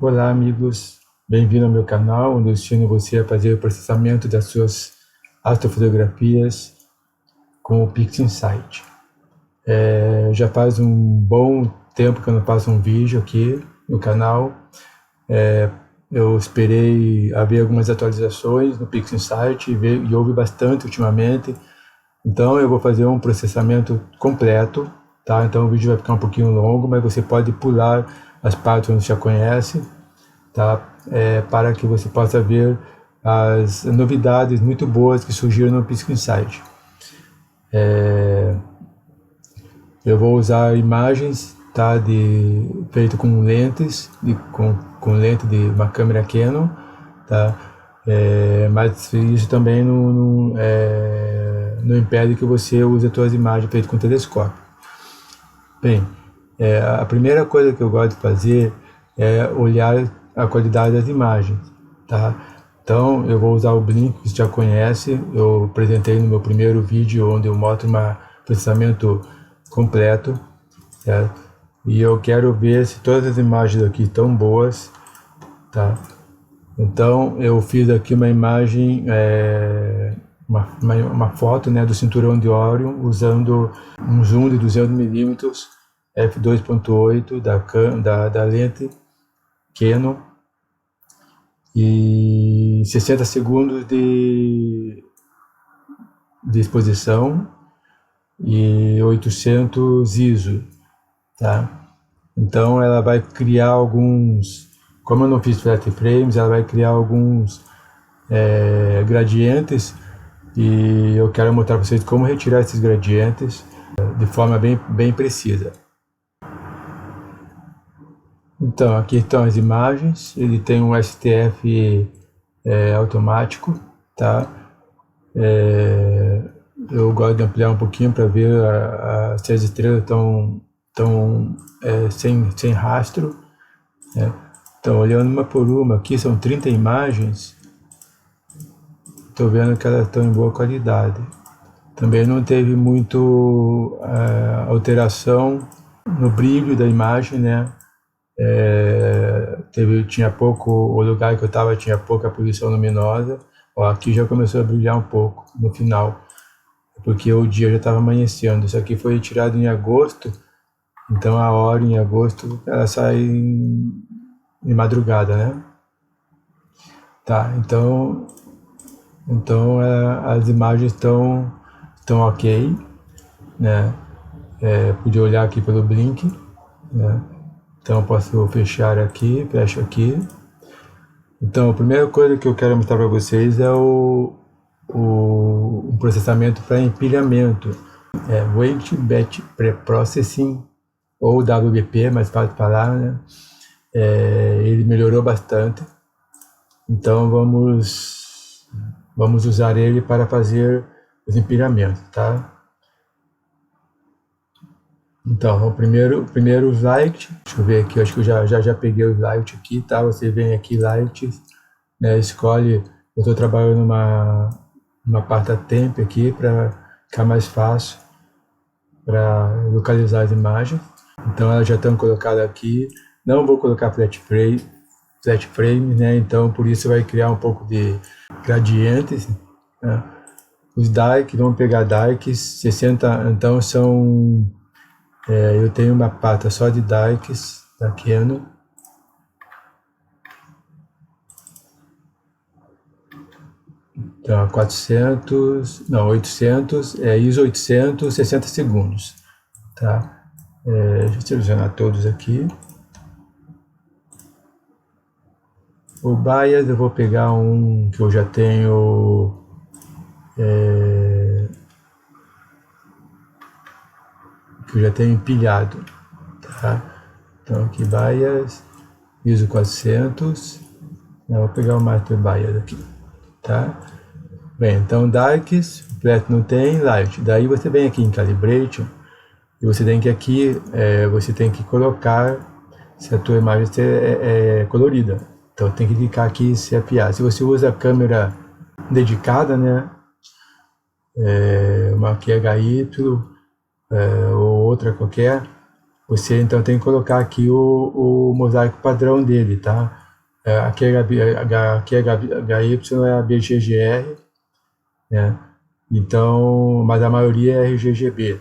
Olá, amigos. Bem-vindo ao meu canal, onde eu ensino você a fazer o processamento das suas astrofotografias com o PixInsight. Já faz um bom tempo que eu não faço um vídeo aqui no canal. Eu esperei haver algumas atualizações no PixInsight e houve bastante ultimamente. Então eu vou fazer um processamento completo, tá? Então o vídeo vai ficar um pouquinho longo, mas você pode pular as partes onde você já conhece, tá? Para que você possa ver as novidades muito boas que surgiram no PixInsight. Eu vou usar imagens, tá? Feito com lentes, com lente de uma câmera Canon, tá? Mas isso também não impede que você use as suas imagens feitas com telescópio. Bem, a primeira coisa que eu gosto de fazer é olhar a qualidade das imagens, tá? Então eu vou usar o Blink, que você já conhece. Eu apresentei no meu primeiro vídeo, onde eu mostro um processamento completo, certo? E eu quero ver se todas as imagens aqui estão boas, tá? Então eu fiz aqui uma imagem, uma foto, né, do cinturão de Órion, usando um zoom de 200mm f2.8 da lente Canon e 60 segundos de exposição e 800 ISO, tá? Então ela vai criar alguns, como eu não fiz flat frames, ela vai criar alguns gradientes, e eu quero mostrar para vocês como retirar esses gradientes de forma bem precisa. Então aqui estão as imagens. Ele tem um STF automático, tá? Eu gosto de ampliar um pouquinho para ver se as estrelas estão sem rastro, né? Então, olhando uma por uma, aqui são 30 imagens, estou vendo que elas estão em boa qualidade. Também não teve muito alteração no brilho da imagem, né? Tinha pouco, o lugar que eu estava tinha pouca poluição luminosa. Ó, aqui já começou a brilhar um pouco no final, porque o dia já estava amanhecendo. Isso aqui foi tirado em agosto, então a hora em agosto ela sai de madrugada, né? Tá, então as imagens estão ok, né? Pude olhar aqui pelo Blink, né? Então eu posso fechar aqui, fecho aqui. Então a primeira coisa que eu quero mostrar para vocês é o processamento para empilhamento, Weight Batch Preprocessing, ou WBP, mais fácil de falar, né? Ele melhorou bastante, então vamos usar ele para fazer os empilhamentos, tá? Então, o primeiro os light, deixa eu ver aqui, eu acho que eu já peguei os light aqui, tá? Você vem aqui, light, né? Escolhe, eu estou trabalhando numa pasta temp aqui para ficar mais fácil para localizar as imagens. Então elas já estão colocadas aqui. Não vou colocar flat frame, né? Então por isso vai criar um pouco de gradientes, né? Os dikes, vamos pegar dikes 60, então são eu tenho uma pasta só de dikes da Canon. Então 800, ISO 800, 60 segundos, tá? Deixa eu selecionar todos aqui. O bias eu vou pegar um que eu já tenho empilhado, tá? Então aqui bias, ISO 400, eu vou pegar o master bias aqui, tá? Bem, então dikes, flat não tem, light, daí você vem aqui em calibration e você tem que aqui, você tem que colocar se a tua imagem é colorida. Então tem que clicar aqui em CFA. Se você usa a câmera dedicada, né, uma QHY ou outra qualquer, você então tem que colocar aqui o mosaico padrão dele, tá? Aqui é HY é a BGGR, né? Então, mas a maioria é RGGB.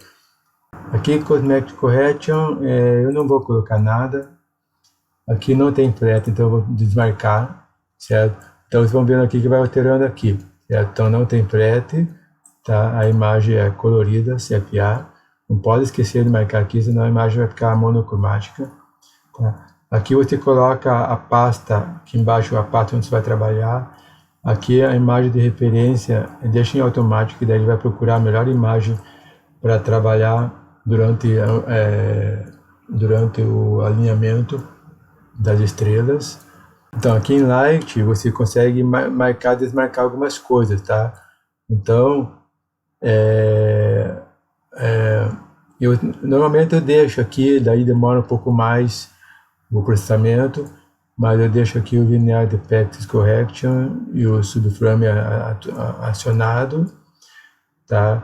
Aqui Cosmetic Correction, eu não vou colocar nada. Aqui não tem fleta, então eu vou desmarcar, certo? Então vocês vão vendo aqui que vai alterando aqui, certo? Então não tem frete, tá? A imagem é colorida, CFA. Não pode esquecer de marcar aqui, senão a imagem vai ficar monocromática, tá? Aqui você coloca a pasta, aqui embaixo a pasta onde você vai trabalhar. Aqui a imagem de referência, deixa em automático, que daí ele vai procurar a melhor imagem para trabalhar durante o alinhamento das estrelas. Então aqui em Light você consegue marcar e desmarcar algumas coisas, tá? Então normalmente eu deixo aqui, daí demora um pouco mais o processamento, mas eu deixo aqui o Linear Defects Correction e o Subframe acionado, tá?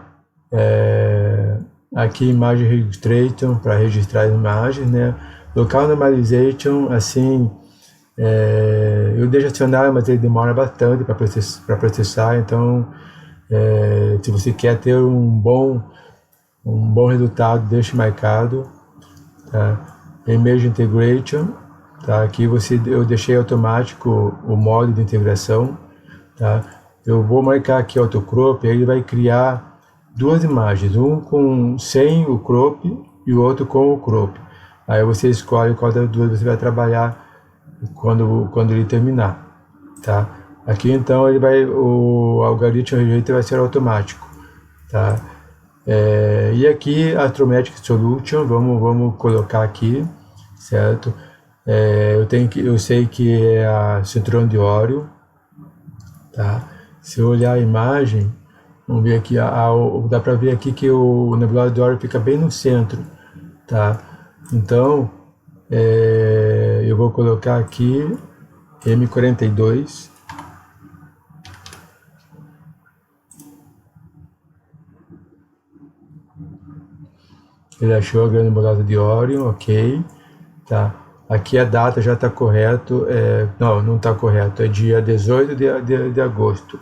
Aqui Image Registration para registrar as imagens, né? Local Normalization, assim, eu deixo acionado, mas ele demora bastante para processar, então se você quer ter um bom resultado, deixe marcado, tá? Image Integration, tá? Aqui eu deixei automático o modo de integração, tá? Eu vou marcar aqui Autocrop, aí ele vai criar duas imagens, um sem o crop e o outro com o crop. Aí você escolhe qual das duas você vai trabalhar quando ele terminar, tá? Aqui então o algoritmo rejeito vai ser automático, tá? E aqui Astrometric Solution, vamos colocar aqui, certo? Eu sei que é a cinturão de Órion, tá? Se eu olhar a imagem, vamos ver aqui, dá para ver aqui que o nebulosa de Órion fica bem no centro, tá? Então, eu vou colocar aqui M42, ele achou a grande nebulosa de Órion, ok, tá? Aqui a data já está correto, não está correto, é dia 18 de agosto.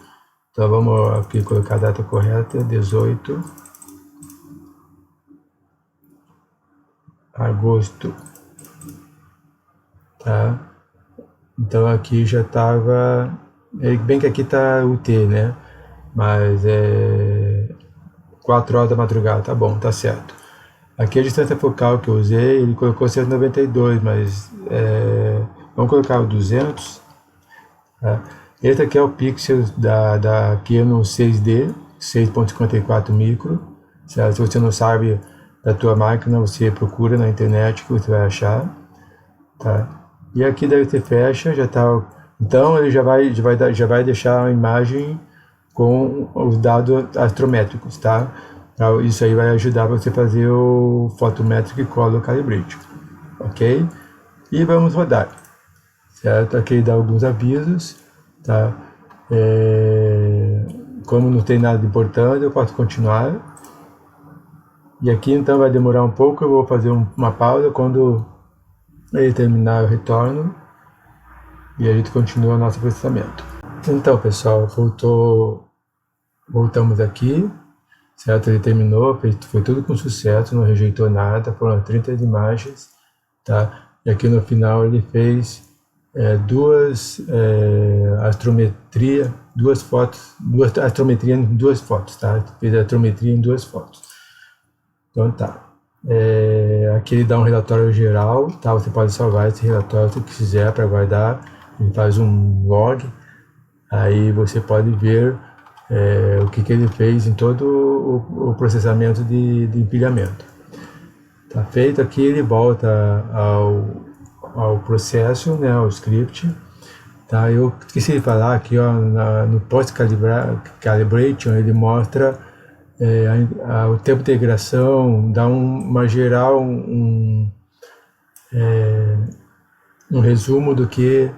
Então vamos aqui colocar a data correta, 18 agosto, tá? Então aqui já estava, bem que aqui está UT, né? Mas 4 horas da madrugada, tá bom, tá certo. Aqui a distância focal que eu usei, ele colocou 192, mas vamos colocar o 200. Tá? Esse aqui é o pixel da Canon 6D, 6.54 micro. Certo? Se você não sabe da tua máquina, você procura na internet que você vai achar. Tá? E aqui daí você fecha, já tá. Então ele já vai deixar a imagem com os dados astrométricos, tá? Isso aí vai ajudar você a fazer o Photometric Color Calibration, ok? E vamos rodar, certo? Aqui dá alguns avisos, tá? Como não tem nada importante, eu posso continuar. E aqui então vai demorar um pouco, eu vou fazer uma pausa, quando ele terminar eu retorno e a gente continua o nosso processamento. Então pessoal, voltamos aqui. Certo? Ele terminou, foi tudo com sucesso, não rejeitou nada, foram 30 imagens, tá? E aqui no final ele fez duas astrometria em duas fotos, tá? Fez a astrometria em duas fotos. Então tá. Aqui ele dá um relatório geral, tá? Você pode salvar esse relatório se quiser para guardar, ele faz um log, aí você pode ver o que ele fez em todo o processamento de empilhamento. Tá feito aqui, ele volta ao processo, né, ao script. Tá? Eu esqueci de falar aqui, ó, no post-calibration ele mostra o tempo de integração, dá uma geral, um resumo do que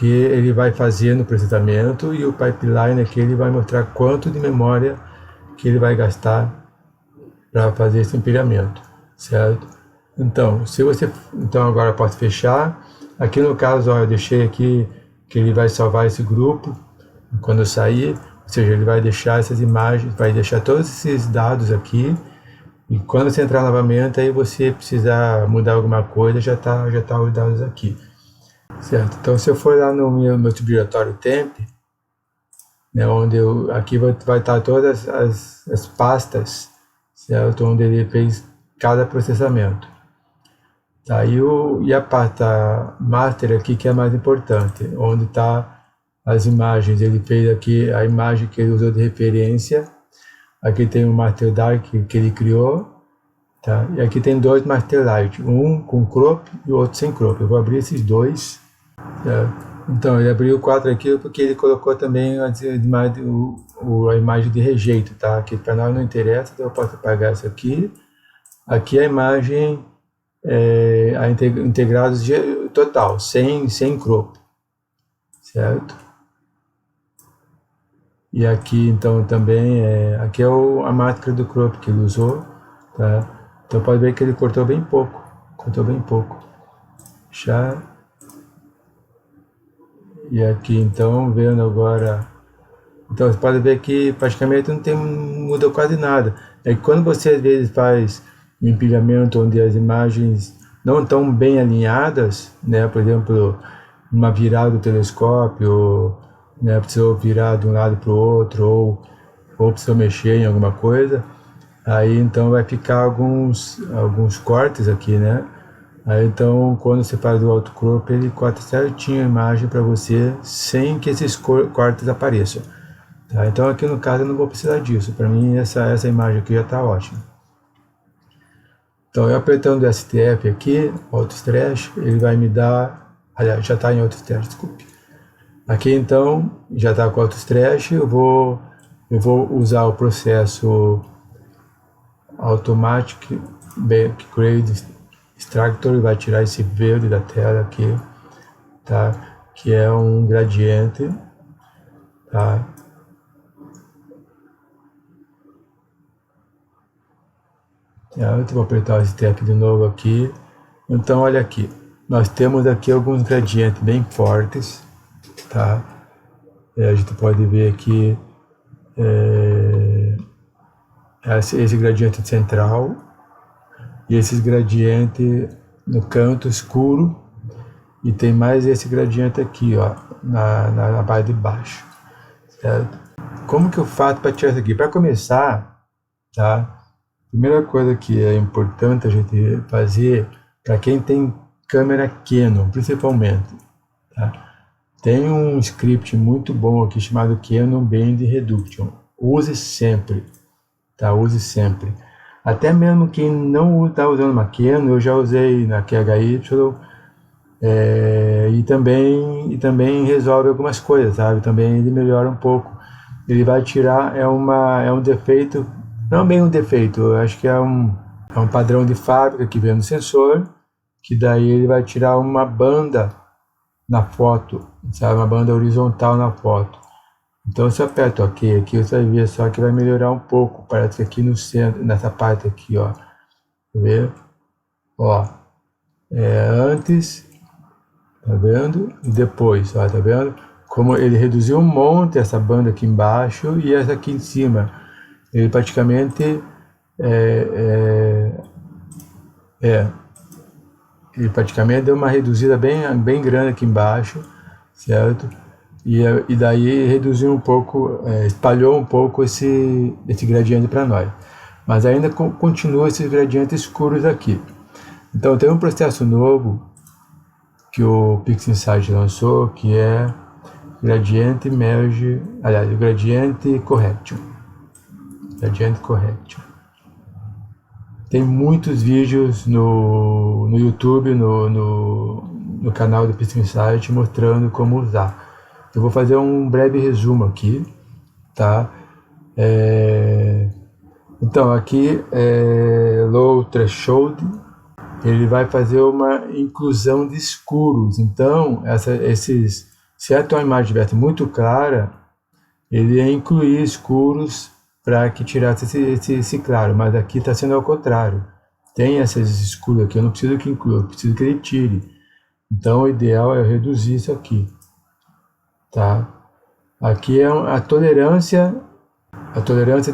ele vai fazer no processamento, e o pipeline aqui ele vai mostrar quanto de memória que ele vai gastar para fazer esse empilhamento. certo? Então, então agora eu posso fechar. Aqui no caso, ó, eu deixei aqui que ele vai salvar esse grupo quando eu sair, ou seja, ele vai deixar essas imagens, vai deixar todos esses dados aqui, e quando você entrar novamente, aí você precisar mudar alguma coisa, já tá os dados aqui, certo? Então, se eu for lá no meu diretório temp, né, onde aqui vai estar todas as pastas, certo? Onde ele fez cada processamento. Tá, e a pasta master aqui, que é a mais importante, onde está as imagens. Ele fez aqui a imagem que ele usou de referência. Aqui tem o Master Dark que ele criou, tá? E aqui tem dois Master Light, um com crop e o outro sem crop. Eu vou abrir esses dois, certo? Então, ele abriu 4 aqui porque ele colocou também a imagem de rejeito, tá? Que para nós não interessa, então eu posso apagar isso aqui. Aqui a imagem integrados total, sem crop, certo? E aqui então também aqui é a máscara do crop que ele usou, tá? Então pode ver que ele cortou bem pouco, já. E aqui então vendo agora, então você pode ver que praticamente mudou quase nada. É que quando você às vezes faz um empilhamento onde as imagens não estão bem alinhadas, né? Por exemplo, uma virada do telescópio, né? Precisou virar de um lado para o outro, ou precisou mexer em alguma coisa, aí então vai ficar alguns cortes aqui, né? Aí então quando você faz o auto crop, ele corta certinho a imagem para você, sem que esses cortes apareçam. Tá? Então aqui no caso eu não vou precisar disso, para mim essa imagem aqui já está ótima. Então eu apertando o STF aqui, Auto Stretch, ele vai me dar, aliás, já está em Auto Stretch, desculpe. Aqui então, já está com Auto Stretch, eu vou usar o processo Automatic Backgrade Extractor, e vai tirar esse verde da tela aqui, tá? Que é um gradiente, tá? Eu vou apertar o step de novo aqui. Então olha aqui, nós temos aqui alguns gradientes bem fortes, tá? A gente pode ver aqui esse gradiente central e esses gradientes no canto escuro, e tem mais esse gradiente aqui, ó, na parte de baixo, certo? Como que eu faço para tirar isso aqui? Para começar, tá? Primeira coisa que é importante a gente fazer, para quem tem câmera Canon, principalmente, tá? Tem um script muito bom aqui chamado Canon Bend Reduction. Use sempre, tá? Use sempre. Até mesmo quem não está usando uma Canon, eu já usei na QHY, e também resolve algumas coisas, sabe? Também ele melhora um pouco. Ele vai tirar, é um defeito, não bem um defeito, eu acho que é um padrão de fábrica que vem no sensor, que daí ele vai tirar uma banda na foto, sabe? Uma banda horizontal na foto. Então se eu aperto OK aqui, você vai ver só que vai melhorar um pouco, parece que aqui no centro, nessa parte aqui, ó, tá vendo? Ó, antes, tá vendo? E depois, ó, tá vendo? Como ele reduziu um monte essa banda aqui embaixo e essa aqui em cima. Ele praticamente ele praticamente deu uma reduzida bem grande aqui embaixo, certo? E daí reduziu um pouco, espalhou um pouco esse gradiente para nós. Mas ainda continua esses gradientes escuros aqui. Então tem um processo novo que o PixInsight lançou, que é Gradient Merge, aliás, Gradient Correction. Gradient Correction. Tem muitos vídeos no YouTube, no canal do PixInsight, mostrando como usar. Eu vou fazer um breve resumo aqui, tá? Então aqui Low Threshold, ele vai fazer uma inclusão de escuros. Então se a tua imagem estivesse muito clara, ele ia incluir escuros para que tirasse esse claro, mas aqui está sendo ao contrário, tem essas escuras aqui, eu não preciso que inclua, eu preciso que ele tire. Então o ideal é eu reduzir isso aqui, tá? Aqui é a tolerância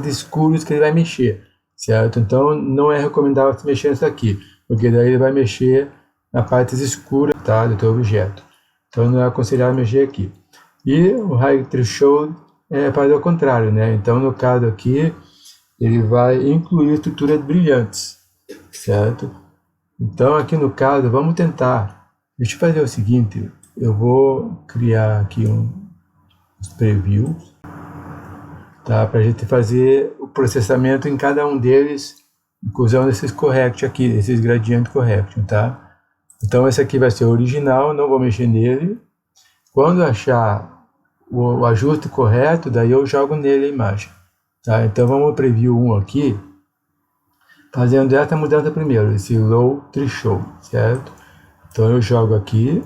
de escuros que ele vai mexer, certo? Então não é recomendável você mexer nisso aqui, porque daí ele vai mexer na parte escura, tá, do teu objeto. Então não é aconselhável mexer aqui. E o High Threshold faz ao contrário, né? Então no caso aqui ele vai incluir estruturas brilhantes, certo? Então aqui no caso vamos tentar. Deixa eu fazer o seguinte, eu vou criar aqui uns previews, tá? Para a gente fazer o processamento em cada um deles, usando esses correct aqui, esses gradient correction, tá? Então esse aqui vai ser o original, não vou mexer nele. Quando achar o ajuste correto, daí eu jogo nele a imagem, tá? Então vamos preview um aqui, fazendo essa mudança primeiro, esse low threshold, certo? Então eu jogo aqui.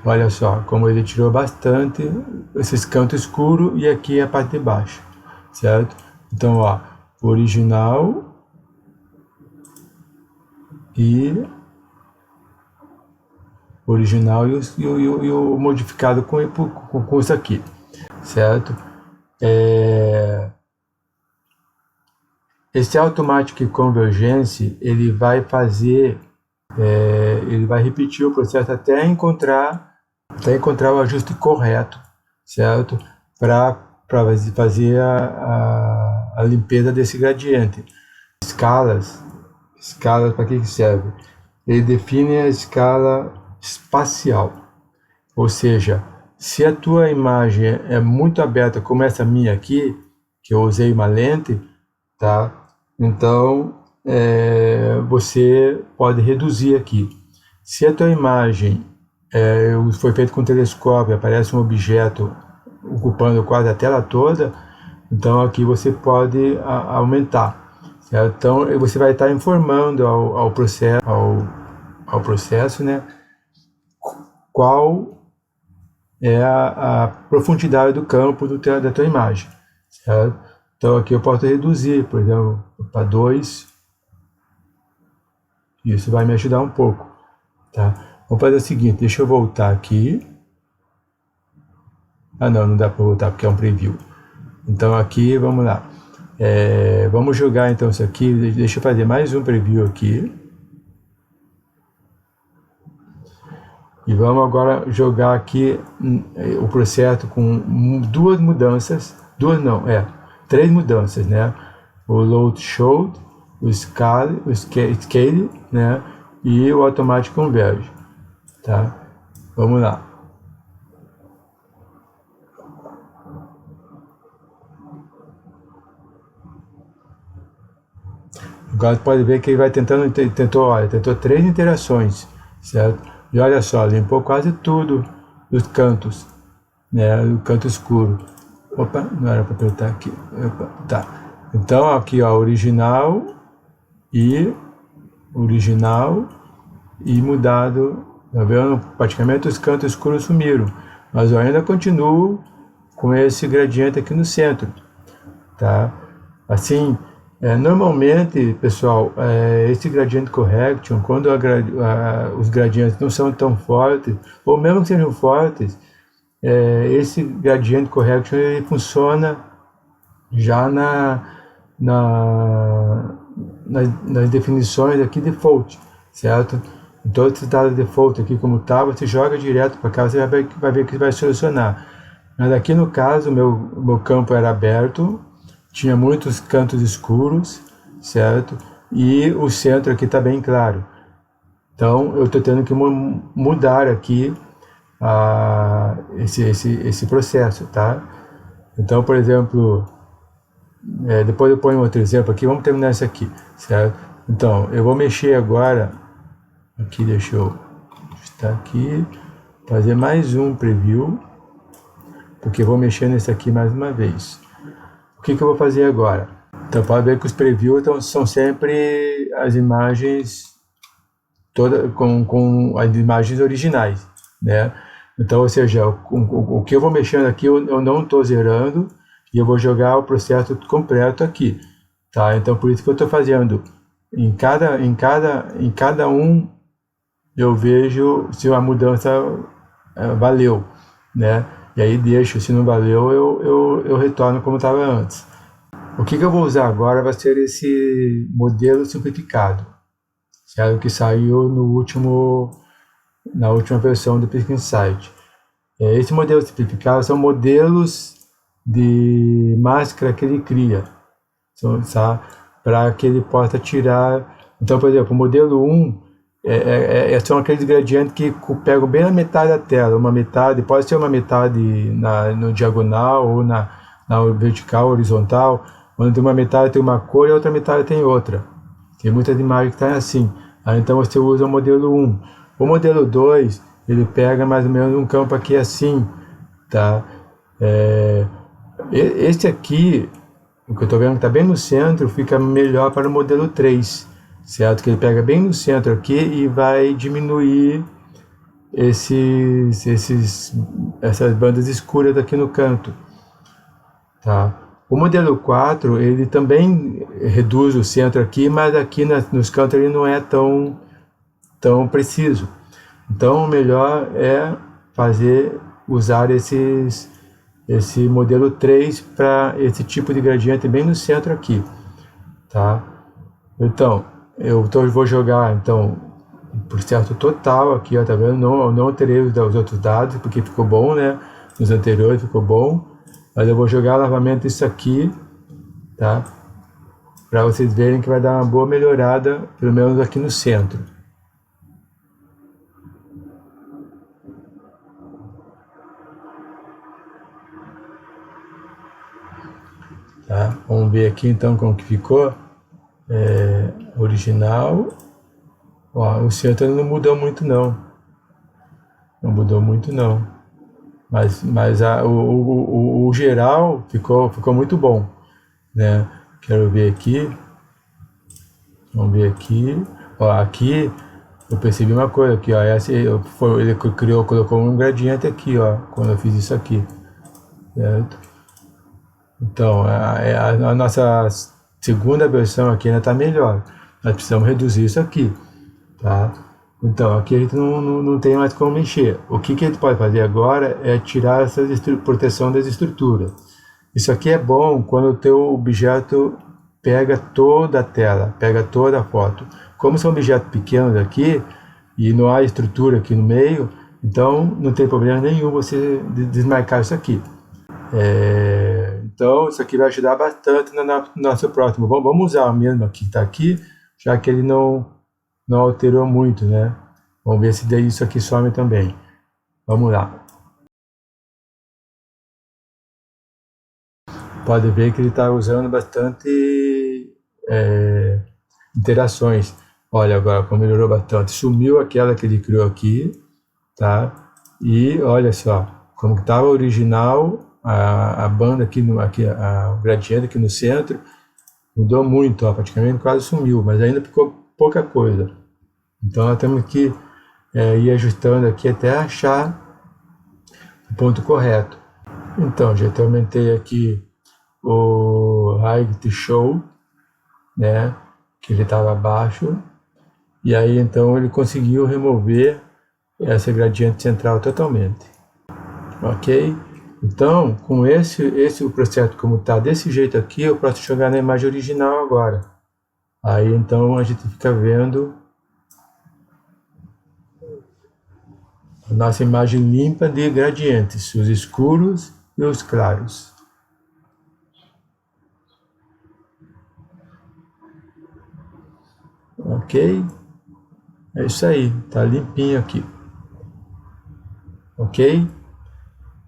Olha só, como ele tirou bastante esses cantos escuros e aqui a parte de baixo, certo? Então, ó, original e o modificado com isso aqui, certo? Esse Automatic Convergence, ele vai fazer, ele vai repetir o processo até encontrar o ajuste correto, certo? Para fazer a limpeza desse gradiente. Escalas para que serve? Ele define a escala espacial, ou seja, se a tua imagem é muito aberta, como essa minha aqui, que eu usei uma lente, tá? Então você pode reduzir aqui. Se a tua imagem foi feita com telescópio, aparece um objeto ocupando quase a tela toda, então aqui você pode aumentar, certo? Então você vai estar informando ao processo, né, qual é a profundidade do campo da tua imagem, certo? Então aqui eu posso reduzir, por exemplo, para 2, isso vai me ajudar um pouco, tá? Vamos fazer o seguinte, deixa eu voltar aqui. Não dá para voltar porque é um preview. Então aqui, vamos lá. Vamos jogar então isso aqui, deixa eu fazer mais um preview aqui. E vamos agora jogar aqui o processo com três mudanças, né? O Load Show, o Scale, né? E o Automatic Converge, tá? Vamos lá. Agora pode ver que ele vai tentou 3 interações, certo? E olha só, limpou quase tudo dos cantos, né? O canto escuro. Opa, não era para apertar aqui. Opa, tá. Então aqui, ó, original e mudado. Tá vendo? Praticamente os cantos escuros sumiram, mas eu ainda continuo com esse gradiente aqui no centro, tá? Assim, normalmente, pessoal, esse gradient correction, quando os gradientes não são tão fortes, ou mesmo que sejam fortes, esse gradient correction ele funciona já nas definições aqui default, certo? Então, esse dado default aqui como tá, você joga direto para cá, você vai ver que vai solucionar. Mas aqui no caso, meu campo era aberto, tinha muitos cantos escuros, certo? E o centro aqui está bem claro. Então, eu estou tendo que mudar aqui esse processo, tá? Então, por exemplo, depois eu ponho outro exemplo aqui, vamos terminar isso aqui, certo? Então, eu vou mexer agora, aqui deixa eu ajustar aqui, fazer mais um preview, porque eu vou mexer nesse aqui mais uma vez. O que eu vou fazer agora? Então pode ver que os previews são sempre as imagens todas com as imagens originais, né? Então, ou seja, o que eu vou mexendo aqui eu não estou zerando, e eu vou jogar o processo completo aqui, tá? Então por isso que eu estou fazendo em cada um eu vejo se a mudança valeu, né? E aí deixo, se não valeu eu retorno como estava antes. O que eu vou usar agora vai ser esse modelo simplificado, certo? Que saiu na última versão do Pisca Insight. Esse modelo simplificado são modelos de máscara que ele cria, para que ele possa tirar. Então, por exemplo, o modelo 1 são aqueles gradientes que pegam bem na metade da tela, uma metade, pode ser uma metade no diagonal ou na vertical, horizontal, onde uma metade tem uma cor e a outra metade tem outra. Tem muitas imagens que estão assim. Aí, então você usa o modelo 1. O modelo 2, ele pega mais ou menos um campo aqui assim, tá? Esse aqui, o que eu estou vendo que está bem no centro, fica melhor para o modelo 3, certo? Que ele pega bem no centro aqui e vai diminuir essas bandas escuras aqui no canto, tá? O modelo 4, ele também reduz o centro aqui, mas aqui nos cantos ele não é tão preciso. Então o melhor é usar esse modelo 3 para esse tipo de gradiente bem no centro aqui, tá? Então, vou jogar então o processo total aqui, ó, tá vendo? Não alterei os outros dados, porque ficou bom, né? Nos anteriores ficou bom, mas eu vou jogar novamente isso aqui, tá? Para vocês verem que vai dar uma boa melhorada, pelo menos aqui no centro. Tá? Vamos ver aqui então como que ficou. Original. Ó, o centro não mudou muito não. Não mudou muito não. Mas o geral ficou muito bom, né? Quero ver aqui. Vamos ver aqui. Ó, aqui eu percebi uma coisa aqui, ó. Ele colocou um gradiente aqui, ó, quando eu fiz isso aqui, certo? Então, a nossa segunda versão aqui ainda está melhor. Nós precisamos reduzir isso aqui, tá? Então, aqui a gente não tem mais como mexer. O que a gente pode fazer agora é tirar essa proteção das estruturas. Isso aqui é bom quando o teu objeto pega toda a tela, pega toda a foto. Como são objetos pequenos aqui e não há estrutura aqui no meio, então não tem problema nenhum você desmarcar isso aqui. Então isso aqui vai ajudar bastante no nosso próximo. Vamos usar o mesmo que está aqui, já que ele não alterou muito, né? Vamos ver se daí isso aqui some também. Vamos lá. Pode ver que ele está usando bastante interações. Olha agora como melhorou bastante. Sumiu aquela que ele criou aqui, tá? E olha só como que estava original. A banda aqui, o gradiente aqui no centro mudou muito, ó, praticamente quase sumiu, mas ainda ficou pouca coisa. Então nós temos que ir ajustando aqui até achar o ponto correto. Então, já aumentei aqui o height show, né, que ele estava abaixo, e aí então ele conseguiu remover essa gradiente central totalmente. Ok? Então, com esse processo como está desse jeito aqui, eu posso jogar na imagem original agora. Aí então a gente fica vendo a nossa imagem limpa de gradientes, os escuros e os claros. Ok? É isso aí, tá limpinho aqui. Ok?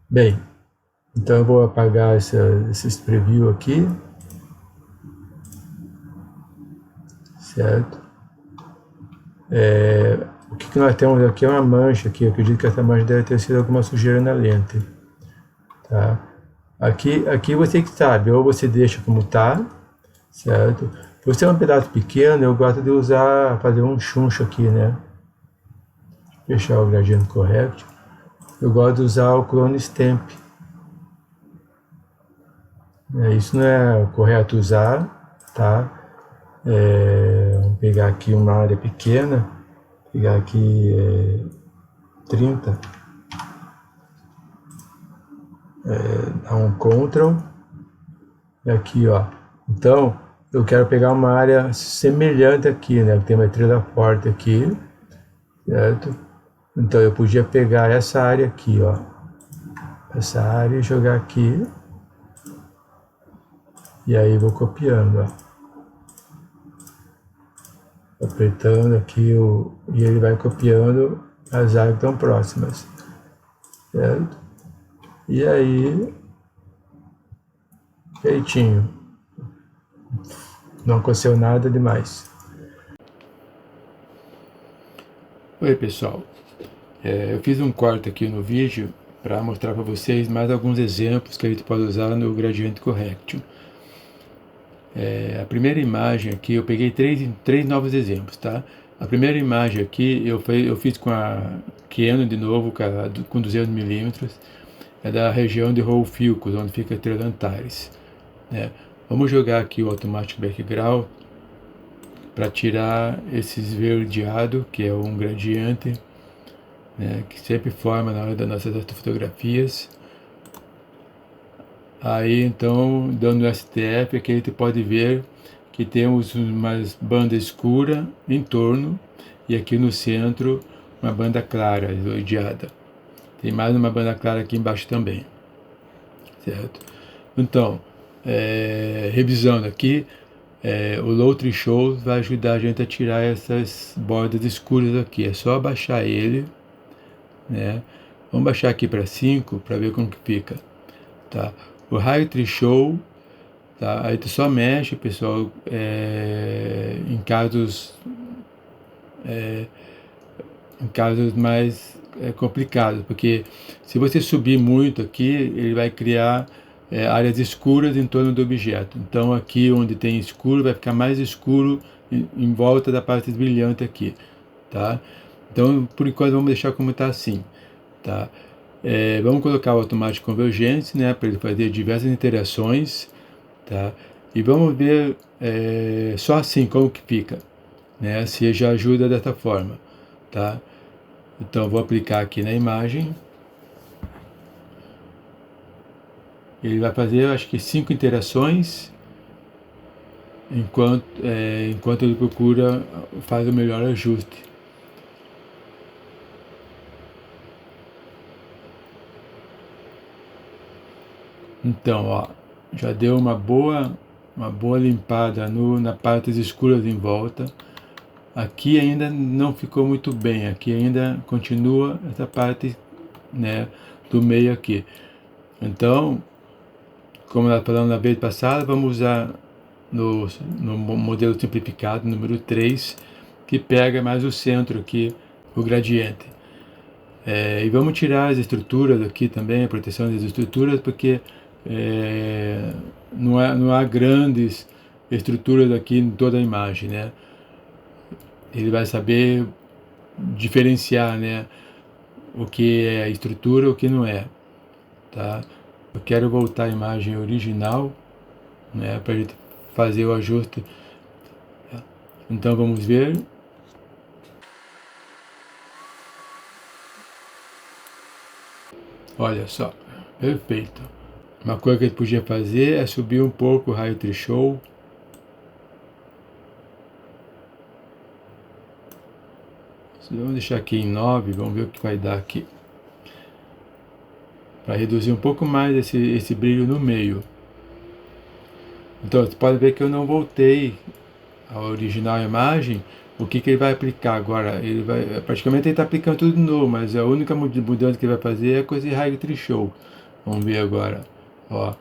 Bem, então eu vou apagar esses preview aqui, certo? O que nós temos aqui é uma mancha aqui, eu acredito que essa mancha deve ter sido alguma sujeira na lente, tá? Aqui você que sabe, ou você deixa como tá, certo? Por ser um pedaço pequeno, eu gosto de fazer um chuncho aqui, né? Fechar o gradiente correto. Eu gosto de usar o clone stamp. Isso não é correto usar, tá? Vamos pegar aqui uma área pequena, pegar aqui 30, dá um Ctrl, e aqui, ó. Então, eu quero pegar uma área semelhante aqui, né? Tem uma estrela forte aqui, certo? Então, eu podia pegar essa área aqui, ó. Essa área e jogar aqui. E aí vou copiando, ó. Apertando aqui e ele vai copiando as áreas que estão próximas, certo? E aí, feitinho. Não aconteceu nada demais. Oi, pessoal. Eu fiz um corte aqui no vídeo para mostrar para vocês mais alguns exemplos que a gente pode usar no Gradient Correction. A primeira imagem aqui, eu peguei três novos exemplos, tá? A primeira imagem aqui eu fiz com a Canon de novo, com 200mm, é da região de Rolfilcos, onde fica Trelantares, né? Vamos jogar aqui o Automatic Background para tirar esse esverdeado, que é um gradiente, né, que sempre forma na hora das nossas fotografias. Aí então, dando STF, aqui a gente pode ver que temos umas bandas escuras em torno e aqui no centro uma banda clara, esverdeada. Tem mais uma banda clara aqui embaixo também, certo? Então, revisando aqui, o Low Threshold vai ajudar a gente a tirar essas bordas escuras aqui. É só abaixar ele, né? Vamos baixar aqui para 5 para ver como que fica, tá? O High Threshold, tá? Aí tu só mexe, pessoal, em casos mais complicados, porque se você subir muito aqui, ele vai criar áreas escuras em torno do objeto. Então aqui onde tem escuro, vai ficar mais escuro em volta da parte brilhante aqui, tá? Então, por enquanto, vamos deixar como está assim, tá? Vamos colocar o Automatic Convergence, né, para ele fazer diversas interações, tá? E vamos ver só assim como que fica, né? Se já ajuda dessa forma, tá? Então vou aplicar aqui na imagem. Ele vai fazer, eu acho que 5 interações, enquanto ele procura faz o melhor ajuste. Então, ó, já deu uma boa limpada na partes escuras em volta. Aqui ainda não ficou muito bem, aqui ainda continua essa parte, né, do meio aqui. Então, como nós falamos na vez passada, vamos usar no modelo simplificado, número 3, que pega mais o centro aqui, o gradiente. E vamos tirar as estruturas aqui também, a proteção das estruturas, porque não há grandes estruturas aqui em toda a imagem, né? Ele vai saber diferenciar, né, o que é estrutura e o que não é, tá? Eu quero voltar à imagem original, né, para a gente fazer o ajuste. Então vamos ver. Olha só, perfeito. Uma coisa que a gente podia fazer é subir um pouco o High Threshold. Vamos deixar aqui em 9, vamos ver o que vai dar aqui. Para reduzir um pouco mais esse brilho no meio. Então você pode ver que eu não voltei à original imagem. O que ele vai aplicar agora? Praticamente ele está aplicando tudo de novo, mas a única mudança que ele vai fazer é com esse High Threshold. Vamos ver agora. Ó, tá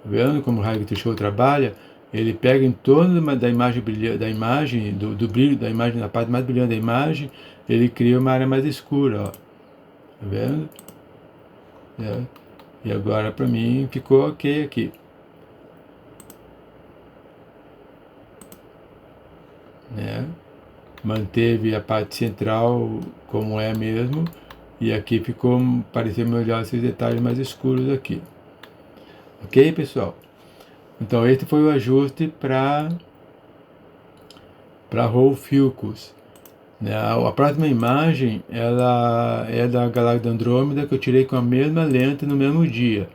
vendo como o High Threshold trabalha? Ele pega em torno da imagem do brilho da imagem, na parte mais brilhante da imagem, ele cria uma área mais escura, ó. Tá vendo? E agora para mim ficou ok aqui, né? Manteve a parte central como é mesmo, e aqui ficou, pareceu melhor esses detalhes mais escuros aqui. Ok, pessoal? Então esse foi o ajuste para Whole Focus, né? A próxima imagem ela é da galáxia Andrômeda, que eu tirei com a mesma lente no mesmo dia,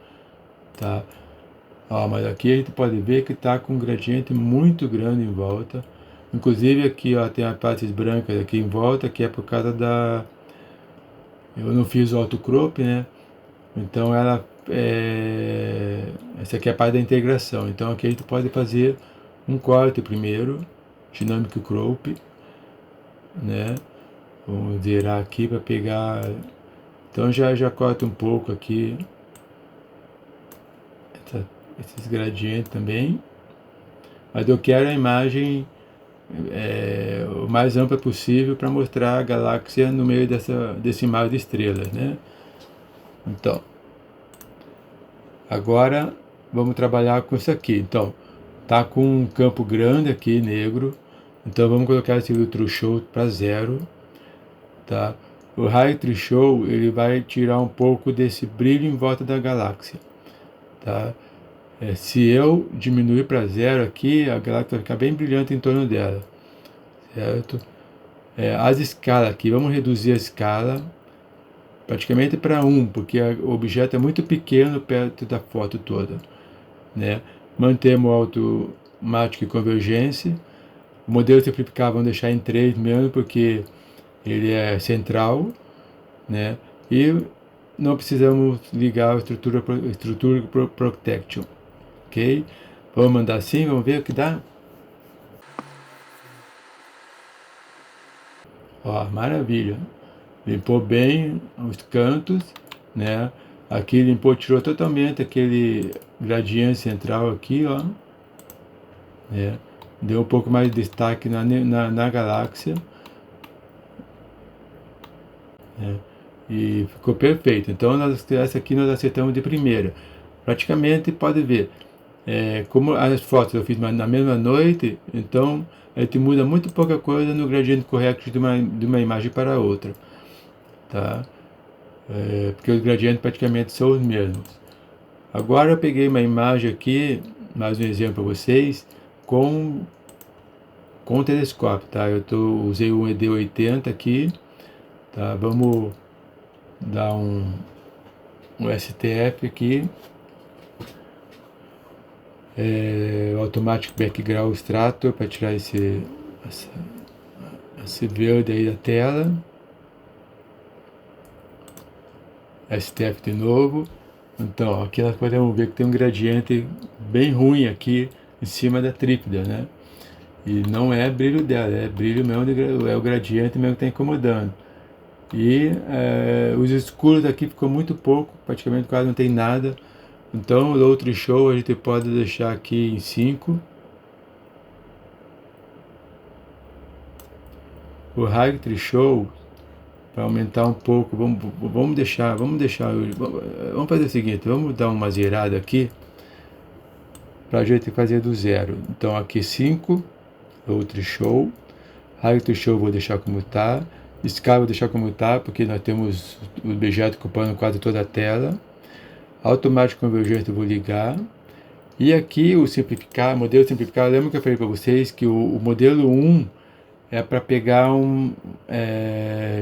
tá? Ó, mas aqui a gente pode ver que está com um gradiente muito grande em volta. Inclusive aqui, ó, tem as partes brancas aqui em volta, que é por causa da... Eu não fiz o autocrop, né? Então ela essa aqui é a parte da integração. Então aqui a gente pode fazer um corte primeiro, Dynamic Crop, né? Vamos virar aqui para pegar. Então já corta um pouco aqui esses gradientes também. Mas eu quero a imagem o mais ampla possível para mostrar a galáxia no meio desse mar de estrelas, né? Então, agora vamos trabalhar com isso aqui. Então, tá com um campo grande aqui, negro. Então vamos colocar esse Ultrashow para 0, tá? O High Threshold ele vai tirar um pouco desse brilho em volta da galáxia, tá? Se eu diminuir para 0 aqui, a galáxia vai ficar bem brilhante em torno dela, certo? As escalas aqui, vamos reduzir a escala praticamente para 1, porque o objeto é muito pequeno perto da foto toda, né? Mantemos o automático e convergência. O modelo simplificado vamos deixar em 3 mesmo, porque ele é central, né? E não precisamos ligar a estrutura protection, ok? Vamos mandar assim, vamos ver o que dá. Ó, maravilha. Limpou bem os cantos, né? Aqui limpou, tirou totalmente aquele gradiente central aqui, ó, né? Deu um pouco mais de destaque na galáxia, né? E ficou perfeito. Então essa aqui nós acertamos de primeira. Praticamente pode ver, como as fotos eu fiz na mesma noite, então a gente muda muito pouca coisa no gradiente correto de uma imagem para outra, tá? Porque os gradientes praticamente são os mesmos. Agora eu peguei uma imagem aqui, mais um exemplo para vocês, com o telescópio, tá? Usei um ED80 aqui, tá? Vamos dar um STF aqui, Automatic Background Extractor, para tirar esse verde aí da tela. STF de novo. Então, aqui nós podemos ver que tem um gradiente bem ruim aqui em cima da trípode, né? E não é brilho dela, é brilho mesmo, é o gradiente mesmo que está incomodando. E os escuros aqui ficou muito pouco, praticamente quase não tem nada. Então o outro show a gente pode deixar aqui em 5. O High Threshold, para aumentar um pouco, vamos fazer o seguinte, vamos dar uma zerada aqui para a gente fazer do 0. Então aqui 5, outro show, High Threshold vou deixar como está, Scale vou deixar como está, porque nós temos o objeto ocupando quase toda a tela. Automático convergente eu vou ligar. E aqui o simplificar, modelo simplificado, lembra que eu falei para vocês que o modelo 1 é para pegar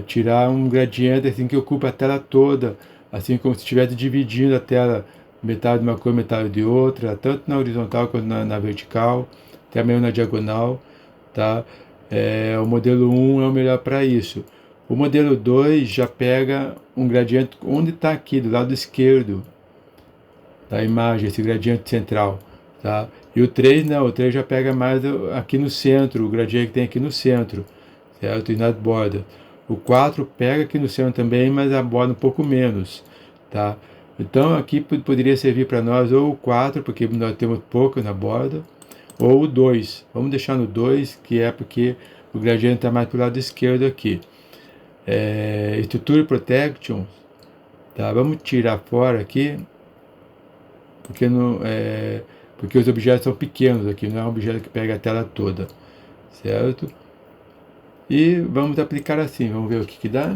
tirar um gradiente assim que ocupa a tela toda, assim como se estivesse dividindo a tela, metade de uma cor, metade de outra, tanto na horizontal quanto na vertical, até mesmo na diagonal, tá? O modelo 1 é o melhor para isso. O modelo 2 já pega um gradiente onde está aqui, do lado esquerdo da imagem, esse gradiente central, tá? E o 3 não, o 3 já pega mais aqui no centro, o gradiente que tem aqui no centro, certo? E nas bordas. O 4 pega aqui no centro também, mas aborda um pouco menos, tá? Então aqui poderia servir para nós ou o 4, porque nós temos pouco na borda, ou o 2. Vamos deixar no 2, que é porque o gradiente está mais para o lado esquerdo aqui. Structure Protection, tá? Vamos tirar fora aqui, porque porque os objetos são pequenos aqui, não é um objeto que pega a tela toda, certo? E vamos aplicar assim, vamos ver o que dá.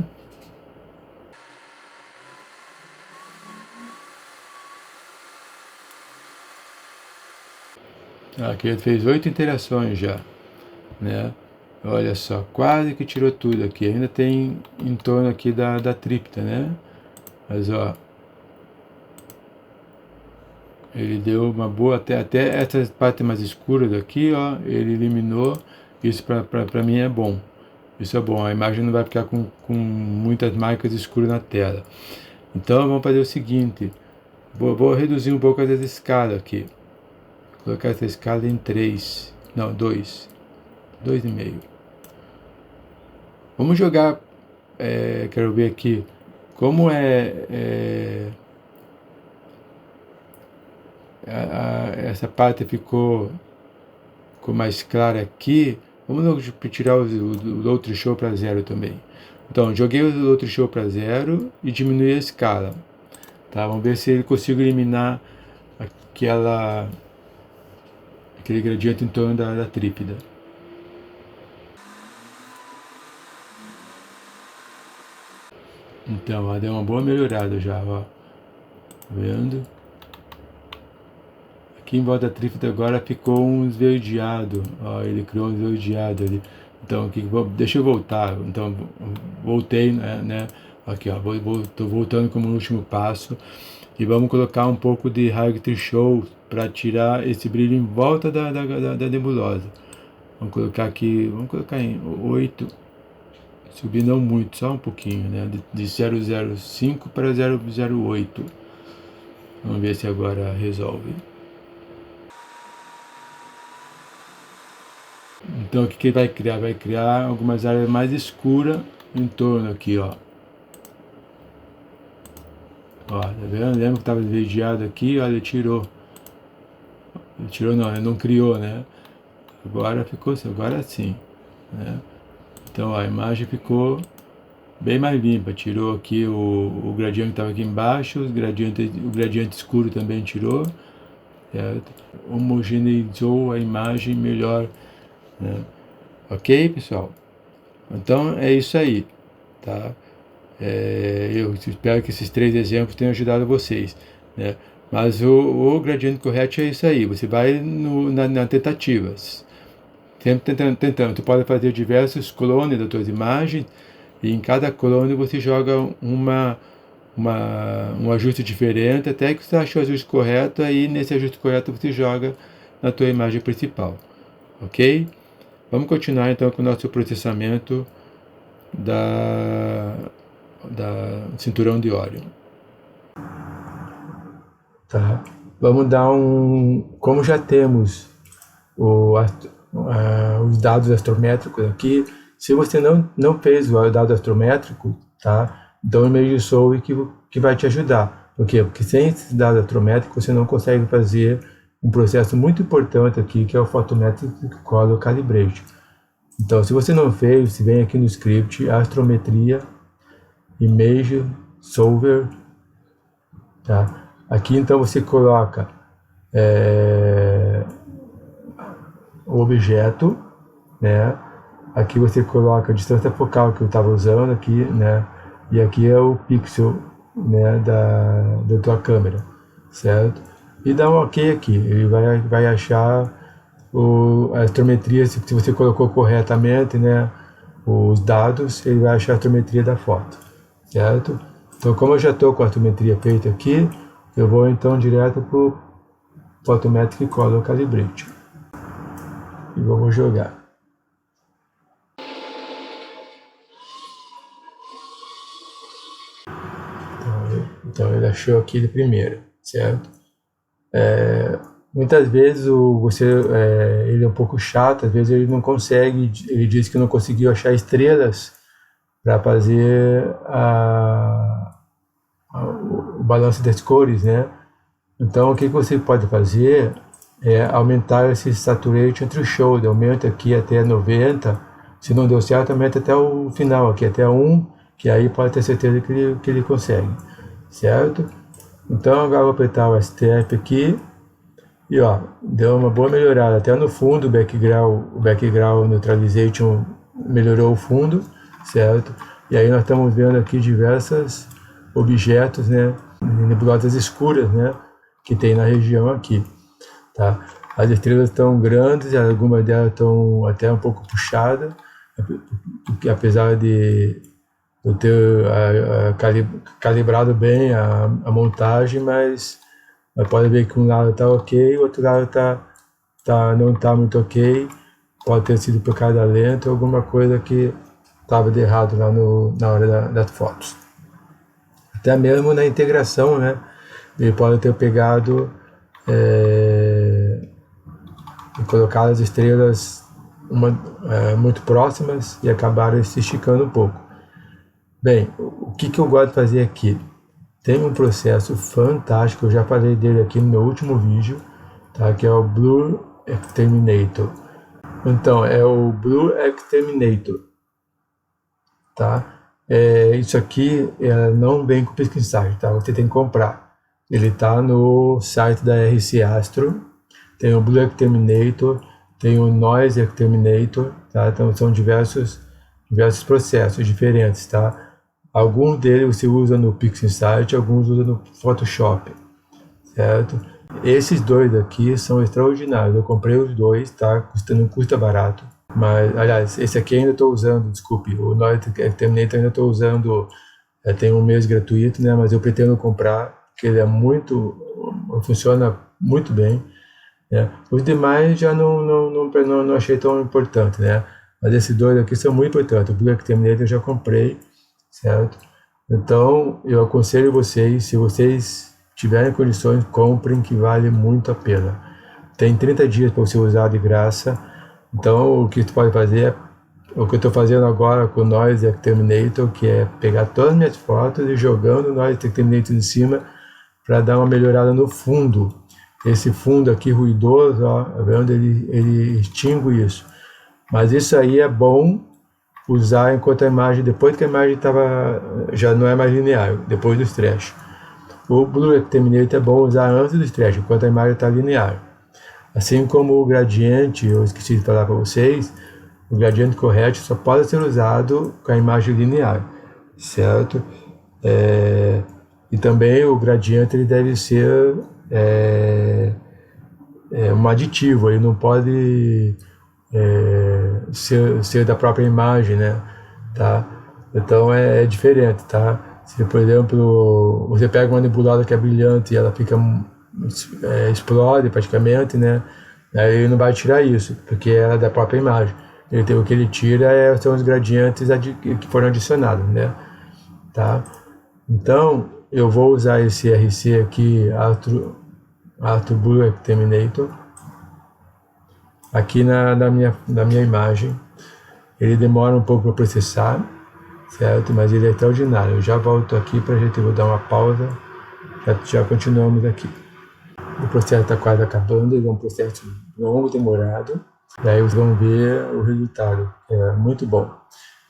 Aqui ele fez 8 interações já, né? Olha só, quase que tirou tudo aqui. Ainda tem em torno aqui da tríptila, né? Mas ó, ele deu uma boa, até essa parte mais escura daqui, ó, ele eliminou. Isso pra mim é bom. Isso é bom, a imagem não vai ficar com muitas marcas escuras na tela. Então vamos fazer o seguinte, vou reduzir um pouco essa escala aqui. Vou colocar essa escala em 3, não, 2, 2,5. Vamos jogar, quero ver aqui, como essa parte ficou mais clara aqui. Vamos tirar o outro show para 0 também. Então, joguei o outro show para 0 e diminui a escala. Tá? Vamos ver se ele consigo eliminar aquele gradiente em torno da tríptila. Então, ó, deu uma boa melhorada já, ó. Tá vendo? Aqui em volta da tríptila agora ficou um esverdeado, ó, ele criou um esverdeado ali. Então, aqui, deixa eu voltar. Então, voltei, né? Aqui, ó, tô voltando como último passo. E vamos colocar um pouco de Hargitry Show para tirar esse brilho em volta da nebulosa. Vamos colocar aqui, vamos colocar em 8. Subir não muito, só um pouquinho, né? De 0,05 para 0,08. Vamos ver se agora resolve. Então o que ele vai criar? Vai criar algumas áreas mais escuras em torno aqui, ó. Ó, tá vendo? Lembra que estava esverdeado aqui? Olha, ele tirou. Ele tirou não, ele não criou, né? Agora ficou assim, agora sim, né? Então ó, a imagem ficou bem mais limpa. Tirou aqui o gradiente que estava aqui embaixo, o gradiente escuro também tirou, certo? Homogeneizou a imagem melhor, né? Ok, pessoal? Então é isso aí, tá? Eu espero que esses 3 exemplos tenham ajudado vocês, né? Mas o gradiente correto é isso aí. Você vai na tentativas, sempre tentando. Tu pode fazer diversos clones das tuas imagens e em cada clone você joga um ajuste diferente até que você ache o ajuste correto. Aí nesse ajuste correto você joga na tua imagem principal, ok? Vamos continuar então com o nosso processamento da cinturão de Órion. Tá. Vamos dar como já temos os dados astrométricos aqui. Se você não fez o dado astrométrico, tá? Então o Image Solve que vai te ajudar. Por quê? Porque sem esses dados astrométricos você não consegue fazer um processo muito importante aqui, que é o Photometric Color Calibration. Então, se você não fez, você vem aqui no script, astrometria, Image Solver, tá? Aqui então você coloca o objeto, né? Aqui você coloca a distância focal que eu estava usando aqui, né? E aqui é o pixel, né, da tua câmera, certo? E dá um OK aqui, ele vai achar a astrometria, se você colocou corretamente, né, os dados, ele vai achar a astrometria da foto, certo? Então, como eu já estou com a astrometria feita aqui, eu vou então direto para o Photometric Color Calibration e vamos jogar. Então ele achou aqui de primeira, certo? Muitas vezes ele é um pouco chato, às vezes ele não consegue, ele diz que não conseguiu achar estrelas para fazer o balanço das cores, né? Então o que você pode fazer é aumentar esse saturation threshold, aumenta aqui até 90, se não deu certo, aumenta até o final aqui, até 1, que aí pode ter certeza que ele consegue, certo? Então agora eu vou apertar o Step aqui, e ó, deu uma boa melhorada, até no fundo o background neutralization melhorou o fundo, certo? E aí nós estamos vendo aqui diversos objetos, né, nebulosas escuras, né, que tem na região aqui, tá? as estrelas estão grandes, algumas delas estão até um pouco puxadas, porque apesar de eu ter calibrado bem a montagem, mas pode ver que um lado está ok, o outro lado não está muito ok, pode ter sido por causa da lente ou alguma coisa que estava de errado lá na hora das fotos. Até mesmo na integração, né? Ele pode ter pegado e colocado as estrelas muito próximas e acabaram se esticando um pouco. Bem, o que eu gosto de fazer aqui? Tem um processo fantástico, eu já falei dele aqui no meu último vídeo, tá? Que é o Blur Exterminator. Então, é o Blur Exterminator, tá? Isso aqui não vem com Pisca Insight, tá? Você tem que comprar. Ele tá no site da RC Astro, tem o Blur Exterminator, tem o Noise Exterminator, tá? Então são diversos processos diferentes, tá? Alguns deles você usa no Pisca Insight, alguns usa no Photoshop, certo? Esses dois aqui são extraordinários, eu comprei os dois, tá? Não custa barato, mas, aliás, esse aqui ainda estou usando, desculpe, o Noise Exterminator ainda estou usando, tem um mês gratuito, né? Mas eu pretendo comprar, porque ele funciona muito bem, né? Os demais já não achei tão importante, né? Mas esses dois aqui são muito importantes. O Blur Exterminator eu já comprei, certo? Então eu aconselho vocês, se vocês tiverem condições, comprem, que vale muito a pena. Tem 30 dias para você usar de graça. Então o que você pode fazer é o que eu estou fazendo agora com o Noise Exterminator, que é pegar todas as minhas fotos e jogando o Noise Exterminator em cima para dar uma melhorada no fundo. Esse fundo aqui ruidoso, ó, vendo, ele extingue isso. Mas isso aí é bom usar enquanto a imagem, depois que a imagem já não é mais linear, depois do stretch. O Blur Exterminator é bom usar antes do stretch, enquanto a imagem está linear. Assim como o gradiente, eu esqueci de falar para vocês, o gradiente correto só pode ser usado com a imagem linear, certo? E também o gradiente ele deve ser um aditivo, ele não pode ser da própria imagem, né? Tá? Então é diferente, tá? Se, por exemplo, você pega uma nebulosa que é brilhante e ela fica explode praticamente, né? Aí ele não vai tirar isso, porque ela é da própria imagem. O que ele tira são os gradientes que foram adicionados, né? Tá? Então, eu vou usar esse RC aqui, Astro Blur Exterminator, aqui na minha imagem. Ele demora um pouco para processar, certo? Mas ele é extraordinário. Eu já volto aqui para a gente dar uma pausa, já continuamos aqui. O processo está quase acabando, ele é um processo longo, demorado. Daí vocês vão ver o resultado, é muito bom.